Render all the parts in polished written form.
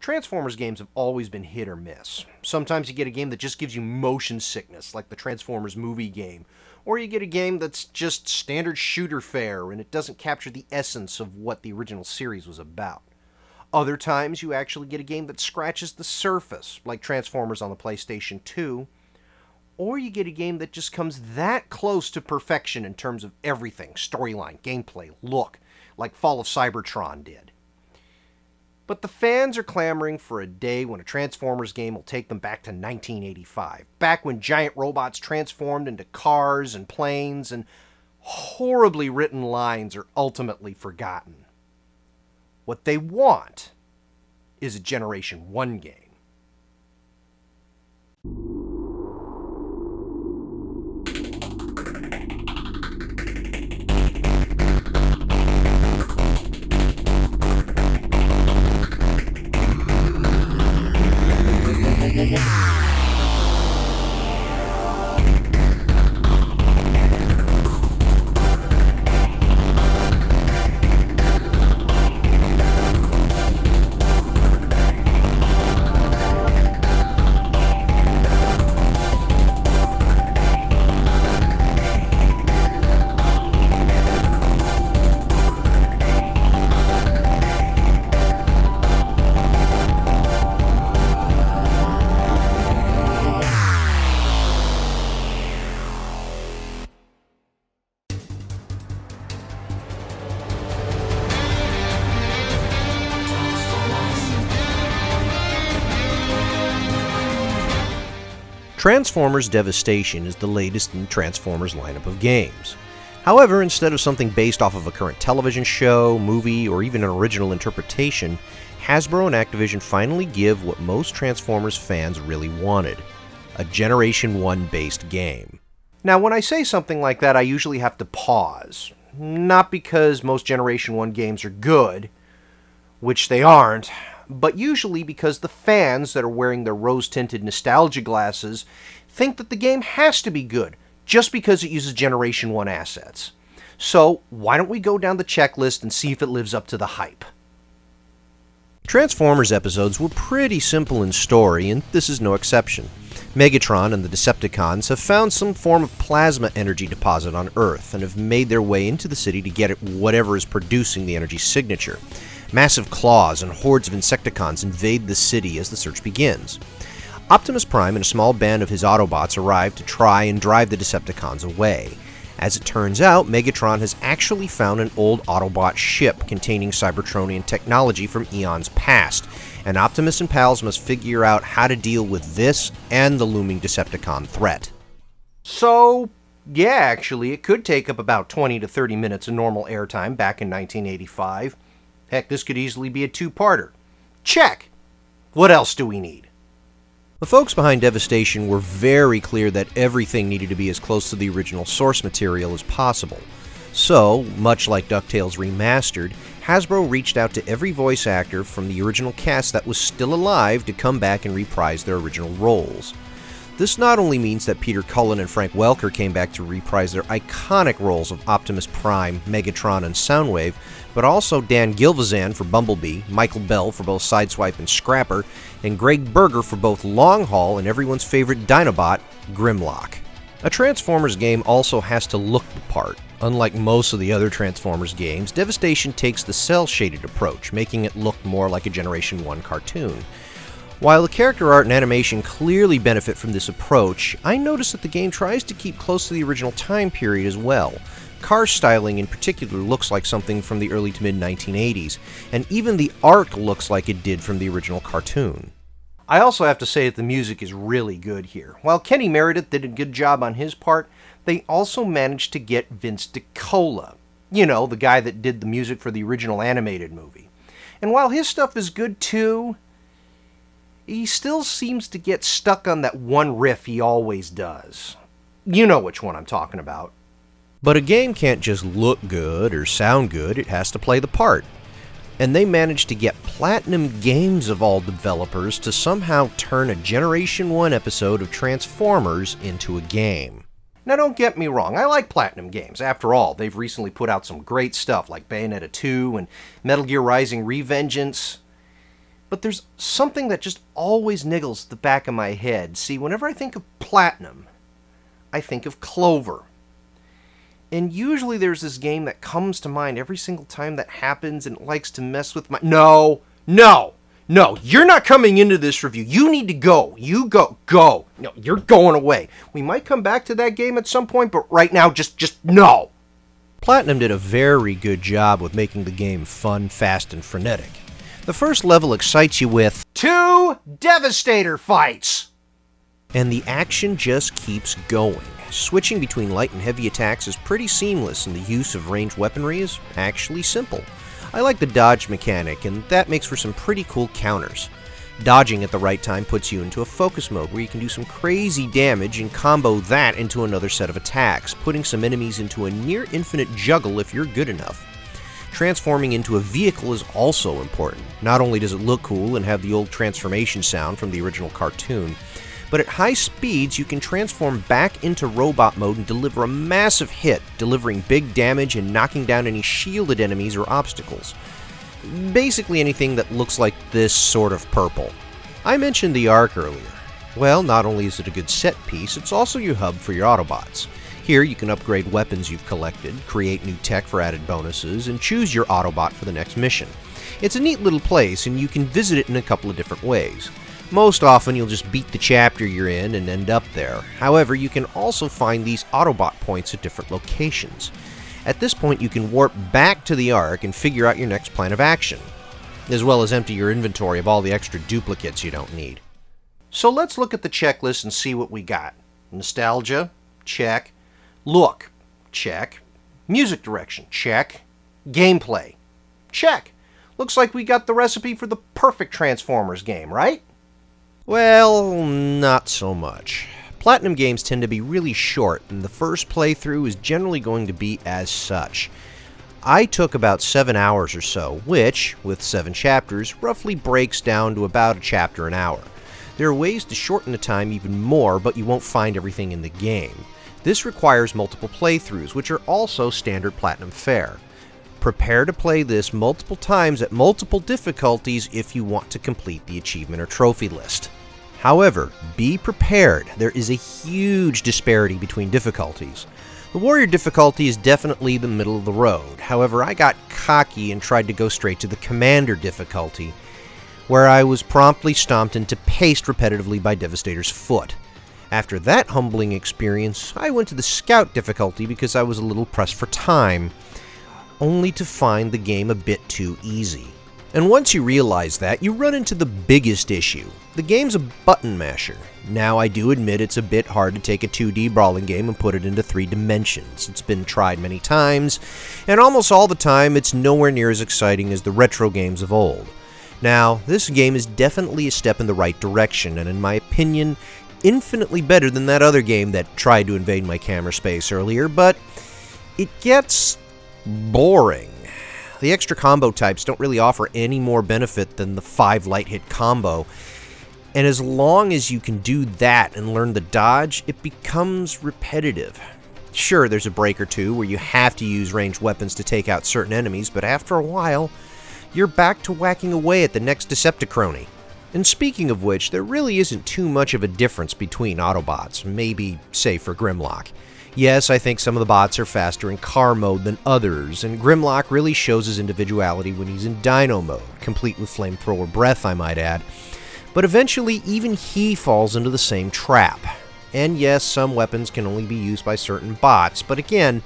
Transformers games have always been hit or miss. Sometimes you get a game that just gives you motion sickness, like the Transformers movie game, or you get a game that's just standard shooter fare and it doesn't capture the essence of what the original series was about. Other times you actually get a game that scratches the surface, like Transformers on the PlayStation 2, or you get a game that just comes that close to perfection in terms of everything, storyline, gameplay, look, like Fall of Cybertron did. But the fans are clamoring for a day when a Transformers game will take them back to 1985, back when giant robots transformed into cars and planes and horribly written lines are ultimately forgotten. What they want is a Generation 1 game. Transformers Devastation is the latest in Transformers' lineup of games. However, instead of something based off of a current television show, movie, or even an original interpretation, Hasbro and Activision finally give what most Transformers fans really wanted: a Generation 1 based game. Now, when I say something like that, I usually have to pause. Not because most Generation 1 games are good, which they aren't, but usually because the fans that are wearing their rose-tinted nostalgia glasses think that the game has to be good, just because it uses Generation 1 assets. So, why don't we go down the checklist and see if it lives up to the hype? Transformers episodes were pretty simple in story, and this is no exception. Megatron and the Decepticons have found some form of plasma energy deposit on Earth, and have made their way into the city to get at whatever is producing the energy signature. Massive claws and hordes of Insecticons invade the city as the search begins. Optimus Prime and a small band of his Autobots arrive to try and drive the Decepticons away. As it turns out, Megatron has actually found an old Autobot ship containing Cybertronian technology from eons past, and Optimus and pals must figure out how to deal with this and the looming Decepticon threat. So, yeah, actually, it could take up about 20 to 30 minutes of normal airtime back in 1985. Heck, this could easily be a two-parter. Check! What else do we need? The folks behind Devastation were very clear that everything needed to be as close to the original source material as possible. So, much like DuckTales Remastered, Hasbro reached out to every voice actor from the original cast that was still alive to come back and reprise their original roles. This not only means that Peter Cullen and Frank Welker came back to reprise their iconic roles of Optimus Prime, Megatron, and Soundwave, but also Dan Gilvezan for Bumblebee, Michael Bell for both Sideswipe and Scrapper, and Greg Berger for both Long Haul and everyone's favorite Dinobot, Grimlock. A Transformers game also has to look the part. Unlike most of the other Transformers games, Devastation takes the cel-shaded approach, making it look more like a Generation 1 cartoon. While the character art and animation clearly benefit from this approach, I noticed that the game tries to keep close to the original time period as well. Car styling in particular looks like something from the early to mid-1980s, and even the art looks like it did from the original cartoon. I also have to say that the music is really good here. While Kenny Meredith did a good job on his part, they also managed to get Vince DiCola. You know, the guy that did the music for the original animated movie. And while his stuff is good too, he still seems to get stuck on that one riff he always does. You know which one I'm talking about. But a game can't just look good or sound good, it has to play the part. And they managed to get Platinum Games of all developers to somehow turn a Generation 1 episode of Transformers into a game. Now don't get me wrong, I like Platinum Games. After all, they've recently put out some great stuff like Bayonetta 2 and Metal Gear Rising: Revengeance. But there's something that just always niggles the back of my head. See, whenever I think of Platinum, I think of Clover. And usually there's this game that comes to mind every single time that happens and it likes to mess with my... No! You're not coming into this review. You need to go. You go. Go. No, you're going away. We might come back to that game at some point, but right now, just no. Platinum did a very good job with making the game fun, fast, and frenetic. The first level excites you with 2 Devastator fights! And the action just keeps going. Switching between light and heavy attacks is pretty seamless, and the use of ranged weaponry is actually simple. I like the dodge mechanic, and that makes for some pretty cool counters. Dodging at the right time puts you into a focus mode where you can do some crazy damage and combo that into another set of attacks, putting some enemies into a near infinite juggle if you're good enough. Transforming into a vehicle is also important. Not only does it look cool and have the old transformation sound from the original cartoon, but at high speeds you can transform back into robot mode and deliver a massive hit, delivering big damage and knocking down any shielded enemies or obstacles. Basically anything that looks like this sort of purple. I mentioned the Ark earlier. Well, not only is it a good set piece, it's also your hub for your Autobots. Here you can upgrade weapons you've collected, create new tech for added bonuses, and choose your Autobot for the next mission. It's a neat little place, and you can visit it in a couple of different ways. Most often you'll just beat the chapter you're in and end up there. However, you can also find these Autobot points at different locations. At this point you can warp back to the Ark and figure out your next plan of action, as well as empty your inventory of all the extra duplicates you don't need. So let's look at the checklist and see what we got. Nostalgia? Check. Look? Check. Music direction? Check. Gameplay? Check. Looks like we got the recipe for the perfect Transformers game, right? Well, not so much. Platinum games tend to be really short, and the first playthrough is generally going to be as such. I took about 7 hours or so, which, with 7 chapters, roughly breaks down to about a chapter an hour. There are ways to shorten the time even more, but you won't find everything in the game. This requires multiple playthroughs, which are also standard Platinum fare. Prepare to play this multiple times at multiple difficulties if you want to complete the achievement or trophy list. However, be prepared. There is a huge disparity between difficulties. The Warrior difficulty is definitely the middle of the road. However, I got cocky and tried to go straight to the Commander difficulty, where I was promptly stomped into paste repetitively by Devastator's foot. After that humbling experience, I went to the Scout difficulty because I was a little pressed for time, only to find the game a bit too easy. And once you realize that, you run into the biggest issue. The game's a button masher. Now, I do admit it's a bit hard to take a 2D brawling game and put it into 3 dimensions. It's been tried many times, and almost all the time it's nowhere near as exciting as the retro games of old. Now, this game is definitely a step in the right direction, and in my opinion, infinitely better than that other game that tried to invade my camera space earlier, but it gets boring. The extra combo types don't really offer any more benefit than the 5 light hit combo, and as long as you can do that and learn the dodge, it becomes repetitive. Sure, there's a break or two where you have to use ranged weapons to take out certain enemies, but after a while, you're back to whacking away at the next Decepticrony. And speaking of which, there really isn't too much of a difference between Autobots, maybe, say, for Grimlock. Yes, I think some of the bots are faster in car mode than others, and Grimlock really shows his individuality when he's in Dino mode, complete with flamethrower breath, I might add. But eventually, even he falls into the same trap. And yes, some weapons can only be used by certain bots, but again,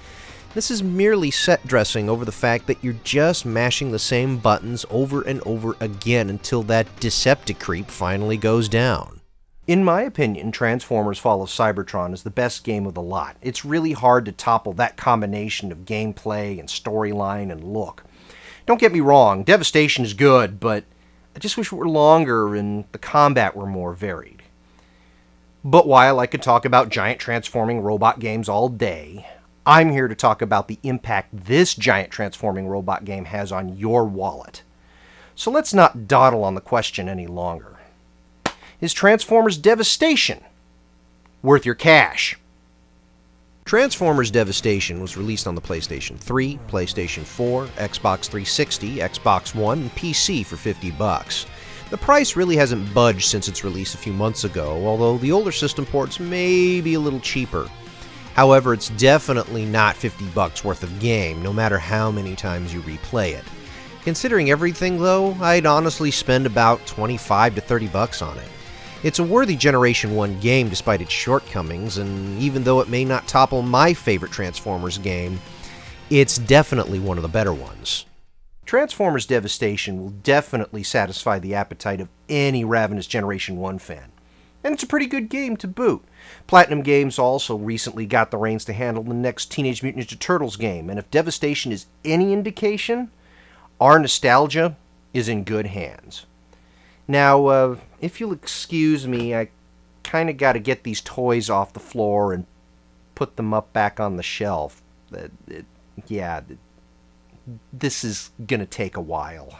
this is merely set dressing over the fact that you're just mashing the same buttons over and over again until that Decepticreep finally goes down. In my opinion, Transformers Fall of Cybertron is the best game of the lot. It's really hard to topple that combination of gameplay and storyline and look. Don't get me wrong, Devastation is good, but I just wish it were longer and the combat were more varied. But while I could talk about giant transforming robot games all day, I'm here to talk about the impact this giant transforming robot game has on your wallet. So let's not dawdle on the question any longer. Is Transformers Devastation worth your cash? Transformers Devastation was released on the PlayStation 3, PlayStation 4, Xbox 360, Xbox One, and PC for $50. The price really hasn't budged since its release a few months ago, although the older system ports may be a little cheaper. However, it's definitely not $50 worth of game, no matter how many times you replay it. Considering everything though, I'd honestly spend about $25 to $30 on it. It's a worthy Generation 1 game despite its shortcomings, and even though it may not topple my favorite Transformers game, it's definitely one of the better ones. Transformers Devastation will definitely satisfy the appetite of any ravenous Generation 1 fan. And it's a pretty good game to boot. Platinum Games also recently got the reins to handle the next Teenage Mutant Ninja Turtles game, and if Devastation is any indication, our nostalgia is in good hands. Now, if you'll excuse me, I kind of got to get these toys off the floor and put them up back on the shelf. This is going to take a while.